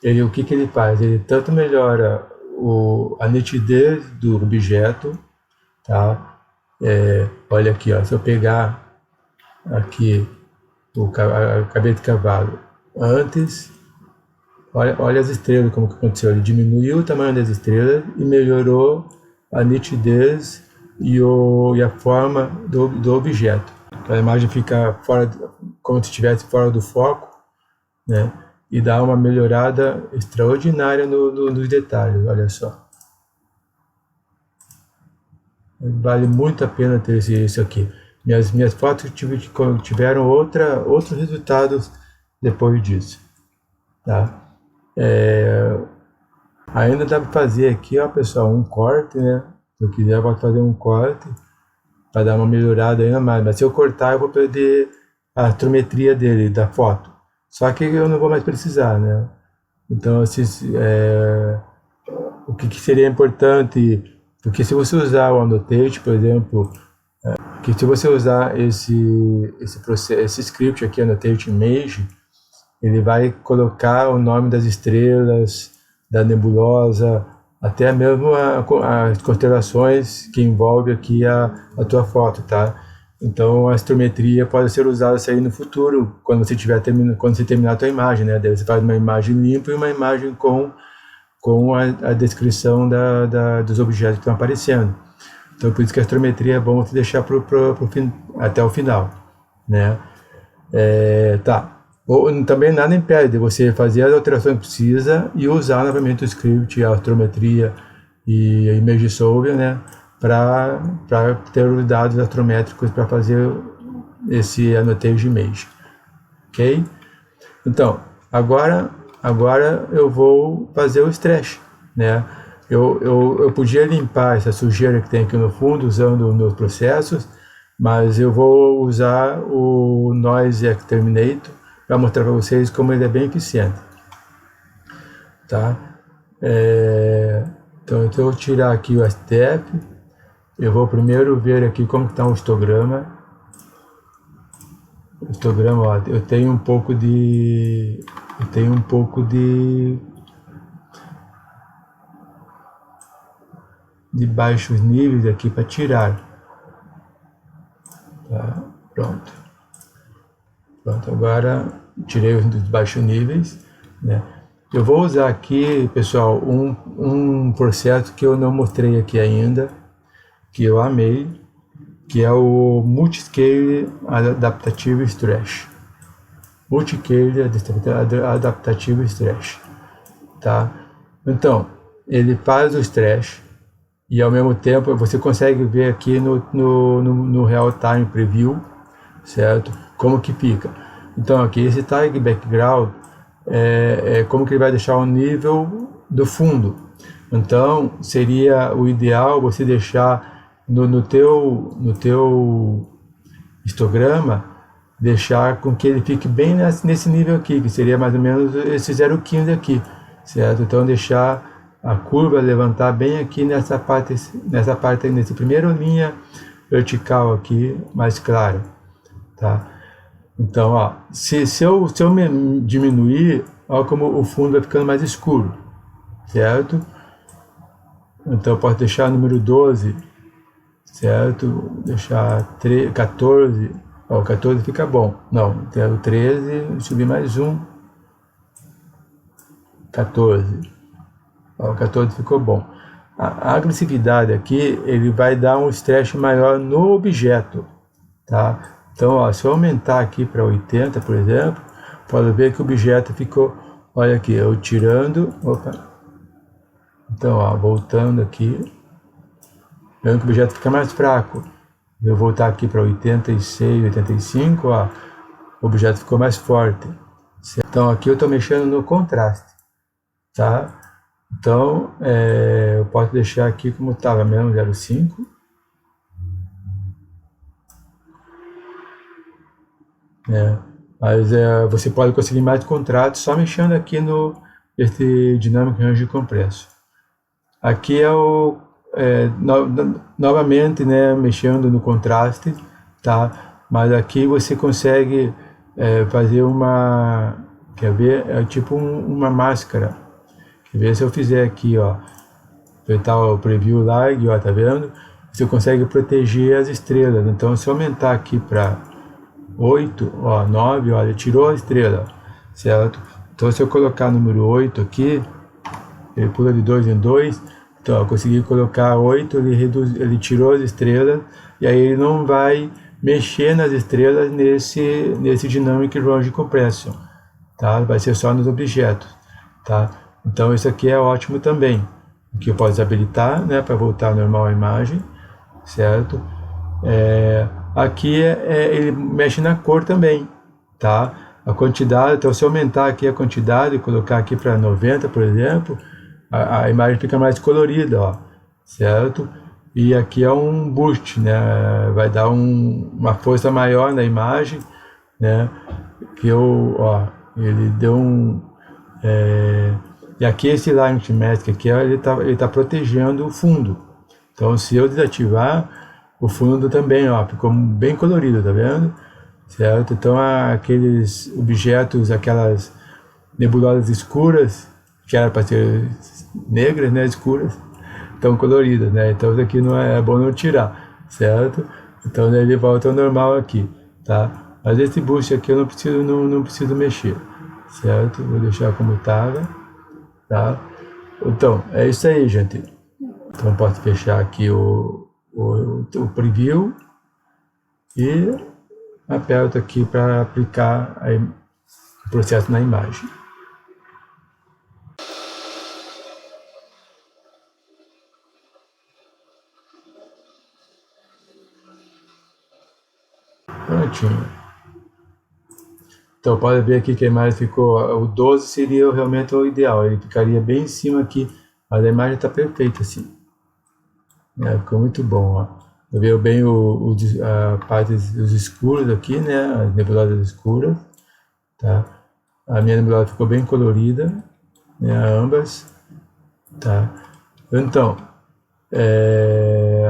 O que ele faz? Ele tanto melhora a nitidez do objeto, tá? Olha aqui, ó, se eu pegar aqui a cabeça de cavalo antes, olha as estrelas, como que aconteceu. Ele diminuiu o tamanho das estrelas e melhorou a nitidez e a forma do objeto. A imagem fica como se estivesse fora do foco, né? E dá uma melhorada extraordinária nos detalhes, olha só. Vale muito a pena ter isso aqui. Minhas fotos tiveram outros resultados depois disso, tá? Ainda dá para fazer aqui, ó, pessoal, um corte, né? Se eu quiser, eu posso fazer um corte para dar uma melhorada ainda mais. Mas se eu cortar, eu vou perder a astrometria da foto. Só que eu não vou mais precisar, né? Então, o que seria importante, porque se você usar o Annotate, por exemplo, que se você usar esse script aqui, Annotate Image, ele vai colocar o nome das estrelas, da nebulosa, até mesmo as constelações que envolve aqui a tua foto, tá? Então a astrometria pode ser usada isso aí no futuro, quando você terminar a tua imagem, né? Daí você faz uma imagem limpa e uma imagem com a descrição dos objetos que estão aparecendo. Então por isso que a astrometria é bom você deixar até o final, né? Tá. Ou, também nada impede de você fazer as alterações que precisa e usar novamente o script, a astrometria e a Image Solver, né? Para ter os dados astrométricos para fazer esse annotation image, ok? Então, agora eu vou fazer o stretch, né? Eu podia limpar essa sujeira que tem aqui no fundo usando os meus processos, mas eu vou usar o Noise Exterminator para mostrar para vocês como ele é bem eficiente, tá? Então eu vou tirar aqui o STF, eu vou primeiro ver aqui como está o histograma. O histograma, ó, eu tenho um pouco de baixos níveis aqui para tirar. Tá? Pronto, agora tirei os baixos níveis, né? Eu vou usar aqui, pessoal, um processo que eu não mostrei aqui ainda, que eu amei, que é o Multiscale Adaptative Stretch. Multiscale Adaptative Stretch, tá? Então, ele faz o stretch e ao mesmo tempo você consegue ver aqui no Real Time Preview, certo? Como que fica. Então aqui esse tag background é como que ele vai deixar o nível do fundo. Então seria o ideal você deixar no teu histograma, deixar com que ele fique bem nesse nível aqui, que seria mais ou menos esse 0,15 aqui, certo? Então deixar a curva levantar bem aqui nessa parte, nessa primeira linha vertical aqui, mais clara, tá? Então, ó, se eu diminuir, ó como o fundo vai ficando mais escuro, certo? Então eu posso deixar o número 12, certo? Deixar 14, ó, o 14 fica bom. Não, tem o 13, subir mais um, 14. Ó, o 14 ficou bom. A agressividade aqui, ele vai dar um stretch maior no objeto, tá? Então, ó, se eu aumentar aqui para 80, por exemplo, pode ver que o objeto ficou, olha aqui, eu tirando, opa. Então, ó, voltando aqui, vendo que o objeto fica mais fraco. Eu voltar aqui para 86, 85, ó, o objeto ficou mais forte. Então, aqui eu estou mexendo no contraste, tá? Então, eu posso deixar aqui como estava mesmo, 0,5. Mas você pode conseguir mais contraste só mexendo aqui esse Dynamic Range Compressor. Aqui novamente, né, mexendo no contraste, tá? Mas aqui você consegue fazer uma, quer ver? É tipo uma máscara. Quer ver se eu fizer aqui, ó, apertar o Preview Lag, ó, tá vendo? Você consegue proteger as estrelas. Então, se eu aumentar aqui para 8, ó, 9, olha, tirou a estrela, certo? Então, se eu colocar o número 8 aqui, ele pula de 2 em 2, então, eu consegui colocar 8, ele tirou as estrelas, e aí ele não vai mexer nas estrelas nesse Dynamic Range Compression, tá? Vai ser só nos objetos, tá? Então, isso aqui é ótimo também. Aqui eu posso desabilitar, né, para voltar ao normal a imagem, certo? Aqui ele mexe na cor também, tá? A quantidade, então se eu aumentar aqui a quantidade e colocar aqui para 90, por exemplo, a imagem fica mais colorida, ó, certo? E aqui é um boost, né? Vai dar uma força maior na imagem, né? Que ele deu e aqui esse Light Mask aqui, ele tá protegendo o fundo. Então se eu desativar, o fundo também, ó, ficou bem colorido, tá vendo? Certo? Então aqueles objetos, aquelas nebulosas escuras, que era para ser negras, né, escuras, estão coloridas, né? Então isso aqui não é bom não tirar, certo? Então ele volta ao normal aqui, tá? Mas esse boost aqui eu não preciso mexer, certo? Vou deixar como estava, tá? Então é isso aí, gente. Então posso fechar aqui o preview e aperto aqui para aplicar o processo na imagem. Prontinho. Então pode ver aqui que a imagem ficou, o 12 seria realmente o ideal, ele ficaria bem em cima aqui, mas a imagem está perfeita assim. Ficou muito bom, ó. Veio bem a parte dos escuros aqui, né, as nebulosas escuras, tá? A minha nebulosa ficou bem colorida, né, ambas, tá? Então,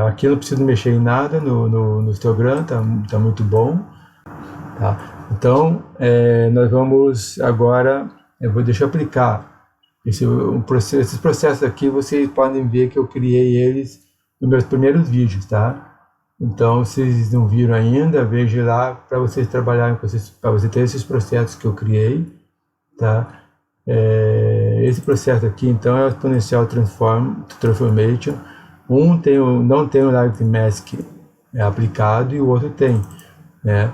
aqui eu não preciso mexer em nada no histogram, tá muito bom, tá? Então, nós vamos agora, deixa eu aplicar esses processos aqui, vocês podem ver que eu criei eles nos meus primeiros vídeos, tá? Então, se vocês não viram ainda, veja lá para vocês trabalharem, para você ter esses processos que eu criei, tá? Esse processo aqui, então, é o Exponential Transformation. Não tem o Light Mask aplicado e o outro tem, né?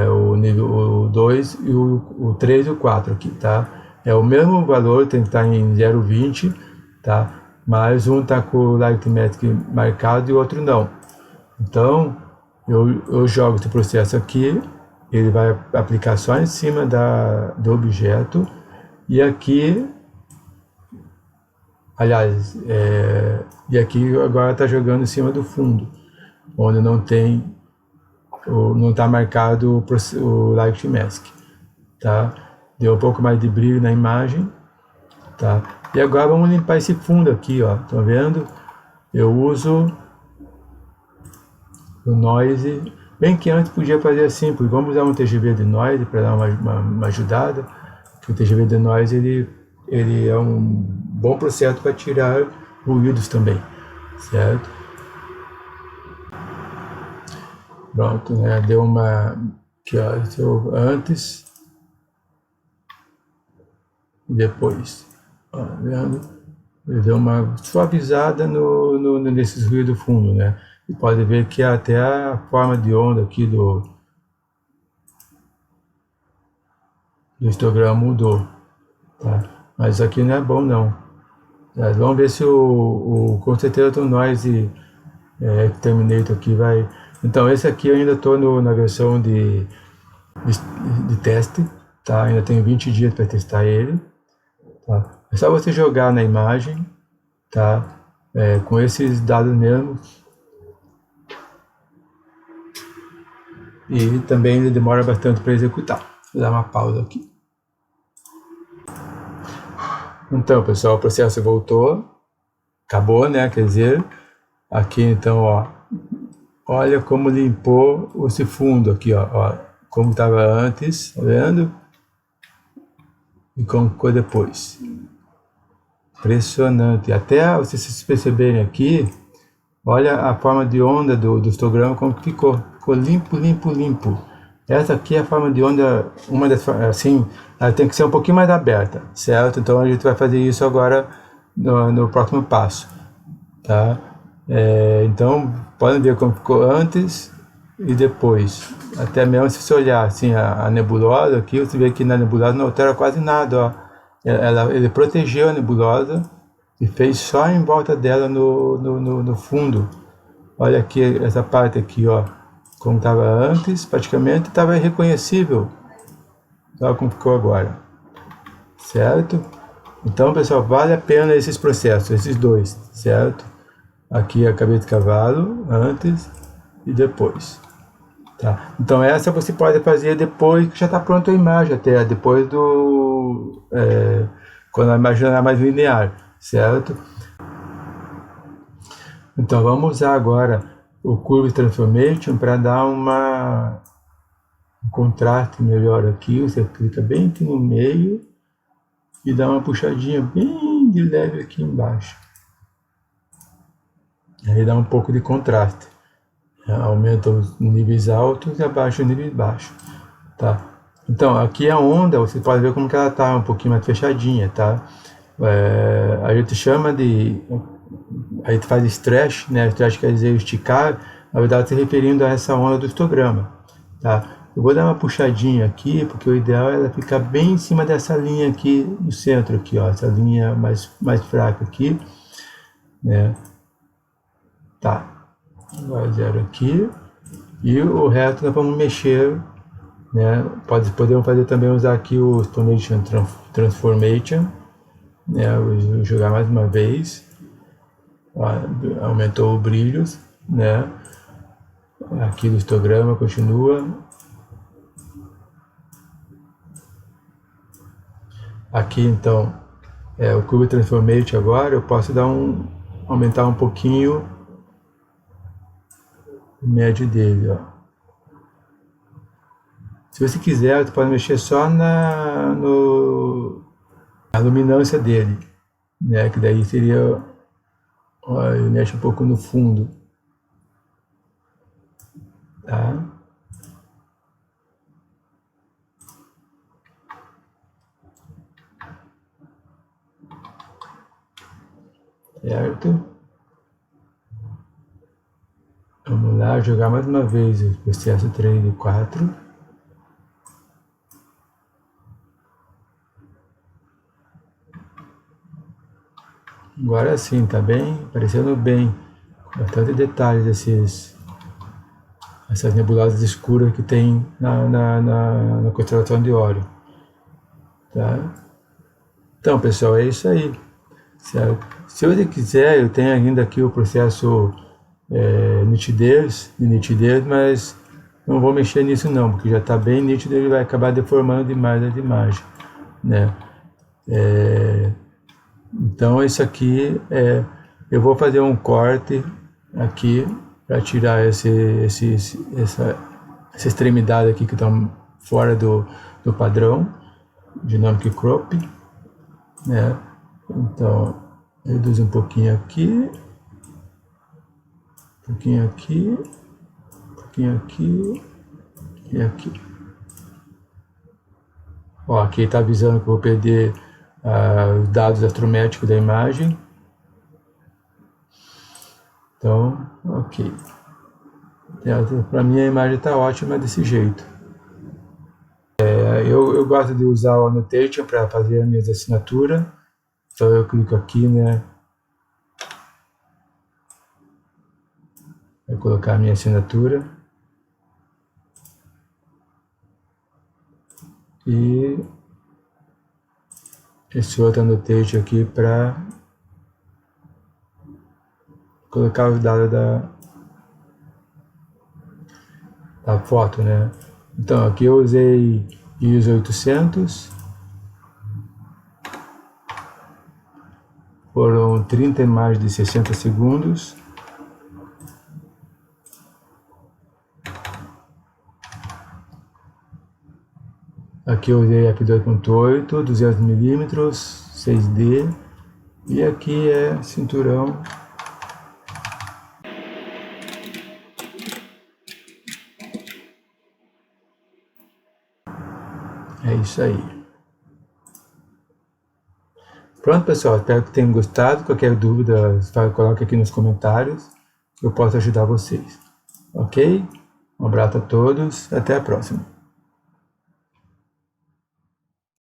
O nível 2 e o 3 e o 4 aqui, tá? É o mesmo valor, tem que estar em 0,20, tá? Mas um está com o Light Mask marcado e o outro não. Então, eu jogo esse processo aqui, ele vai aplicar só em cima do objeto, e aqui, aliás, e aqui agora está jogando em cima do fundo, onde não está marcado o Light Mask, tá? Deu um pouco mais de brilho na imagem, tá? E agora vamos limpar esse fundo aqui, ó, estão vendo? Eu uso o Noise, bem que antes podia fazer assim, porque vamos usar um TGV de Noise para dar uma ajudada, que o TGV de Noise ele é um bom processo para tirar ruídos também, certo? Pronto, né? Deu uma aqui, ó, antes e depois, ó, vendo? Ele deu uma suavizada nesses ruídos do fundo, né? E pode ver que até a forma de onda aqui do histograma mudou, tá? Mas isso aqui não é bom não. Vamos ver se com certeza o Noise Terminator aqui vai. Então esse aqui eu ainda estou na versão de teste, tá? Ainda tenho 20 dias para testar ele, tá? É só você jogar na imagem, tá? Com esses dados mesmo. E também ele demora bastante para executar. Vou dar uma pausa aqui. Então, pessoal, o processo voltou. Acabou, né? Quer dizer, aqui então, ó, olha como limpou esse fundo aqui, ó, como estava antes, tá vendo? E como ficou depois. Impressionante. Até vocês perceberem aqui, olha a forma de onda do histograma como ficou. Ficou limpo, limpo, limpo. Essa aqui é a forma de onda, uma das, assim, ela tem que ser um pouquinho mais aberta, certo? Então a gente vai fazer isso agora no próximo passo, tá? Então, podem ver como ficou antes e depois. Até mesmo se você olhar assim a nebulosa aqui, você vê que na nebulosa não altera quase nada, ó. Ele protegeu a nebulosa e fez só em volta dela no fundo. Olha aqui, essa parte aqui, ó, como estava antes, praticamente estava irreconhecível. Olha como ficou agora, certo? Então, pessoal, vale a pena esses processos, esses dois, certo? Aqui a cabeça de cavalo, antes e depois. Tá? Então essa você pode fazer depois que já está pronta a imagem, até depois quando a imagem é mais linear, certo? Então vamos usar agora o Curve Transformation para dar um contraste melhor aqui. Você clica bem aqui no meio e dá uma puxadinha bem de leve aqui embaixo. Aí dá um pouco de contraste. Aumenta os níveis altos e abaixa os níveis baixos, tá? Então, aqui a onda, você pode ver como que ela tá um pouquinho mais fechadinha, tá? A gente chama a gente faz stretch, né? Stretch quer dizer esticar, na verdade se referindo a essa onda do histograma, tá? Eu vou dar uma puxadinha aqui, porque o ideal é ela ficar bem em cima dessa linha aqui no centro, aqui, ó, essa linha mais fraca aqui, né? Tá, vai zero aqui, e o resto nós vamos mexer, né? Podemos fazer também, usar aqui o Exponential Transformation, né? Vou jogar mais uma vez, ó, aumentou o brilho, né? Aqui do histograma continua. Aqui então o Cube Transformation. Agora eu posso aumentar um pouquinho o médio dele, ó. Se você quiser, você pode mexer só na luminância dele, né? Que daí seria, ó, ele mexe um pouco no fundo, tá? Certo? Vamos lá, jogar mais uma vez o processo 3 e 4. Agora sim, tá bem, aparecendo bem, com bastante detalhes essas nebulosas escuras que tem na constelação de Órion, tá? Então, pessoal, é isso aí, certo? Se você quiser, eu tenho ainda aqui o processo nitidez, mas não vou mexer nisso não, porque já está bem nítido, ele vai acabar deformando demais a imagem, né? Então isso aqui eu vou fazer um corte aqui para tirar essa extremidade aqui que está fora do padrão Dynamic Crop, né? Então reduz um pouquinho aqui, um pouquinho aqui, um pouquinho aqui e aqui. Ó, aqui está avisando que eu vou perder os dados astrométricos da imagem. Então, ok. Para mim a imagem está ótima desse jeito. Eu gosto de usar o Annotation para fazer as minhas assinaturas. Então eu clico aqui, né? Vou colocar a minha assinatura. E esse outro Annotation aqui para colocar os dados da foto, né? Então aqui eu usei ISO 800, foram 30 imagens de 60 segundos. Aqui eu usei f2.8, 200 mm, 6D, e aqui é cinturão. É isso aí. Pronto, pessoal, espero que tenham gostado. Qualquer dúvida, coloque aqui nos comentários, que eu posso ajudar vocês. Ok? Um abraço a todos, até a próxima.